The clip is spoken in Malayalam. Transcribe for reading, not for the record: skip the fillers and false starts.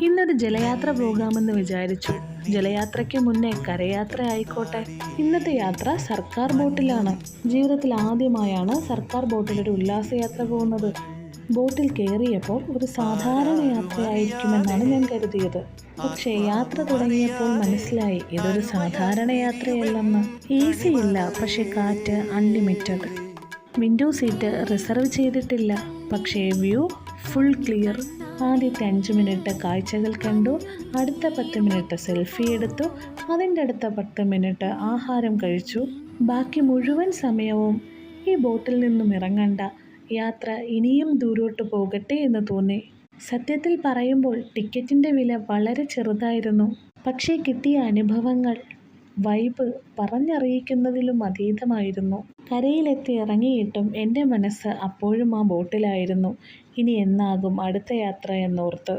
ഇന്നൊരു ജലയാത്ര പോകാമെന്ന് വിചാരിച്ചു. ജലയാത്രയ്ക്ക് മുന്നേ കരയാത്ര ആയിക്കോട്ടെ. ഇന്നത്തെ യാത്ര സർക്കാർ ബോട്ടിലാണ്. ജീവിതത്തിൽ ആദ്യമായാണ് സർക്കാർ ബോട്ടിലൊരു ഉല്ലാസയാത്ര പോകുന്നത്. ബോട്ടിൽ കയറിയപ്പോൾ ഒരു സാധാരണ യാത്രയായിരിക്കുമെന്നാണ് ഞാൻ കരുതിയത്. പക്ഷേ യാത്ര തുടങ്ങിയപ്പോൾ മനസ്സിലായി ഇതൊരു സാധാരണ യാത്രയല്ലെന്ന്. AC ഇല്ല, പക്ഷെ കാറ്റ് അൺലിമിറ്റഡ്. വിൻഡോ സീറ്റ് റിസർവ് ചെയ്തിട്ടില്ല, പക്ഷേ വ്യൂ ഫുൾ ക്ലിയർ. ആദ്യത്തെ 5 മിനിറ്റ് കാഴ്ചകൾ കണ്ടു, അടുത്ത 10 മിനിറ്റ് സെൽഫി എടുത്തു, അതിൻ്റെ അടുത്ത 10 മിനിറ്റ് ആഹാരം കഴിച്ചു. ബാക്കി മുഴുവൻ സമയവും ഈ ബോട്ടിൽ നിന്നും ഇറങ്ങണ്ട, യാത്ര ഇനിയും ദൂരോട്ട് പോകട്ടെ എന്ന് തോന്നി. സത്യത്തിൽ പറയുമ്പോൾ ടിക്കറ്റിൻ്റെ വില വളരെ ചെറുതായിരുന്നു. പക്ഷേ കിട്ടിയ അനുഭവങ്ങൾ, വൈബ് പറഞ്ഞറിയിക്കുന്നതിലും അതീതമായിരുന്നു. കരയിലെത്തി ഇറങ്ങിയിട്ടും എൻ്റെ മനസ്സ് അപ്പോഴും ആ ബോട്ടിലായിരുന്നു. ഇനി എന്നാകും അടുത്ത യാത്ര എന്നോർത്ത്.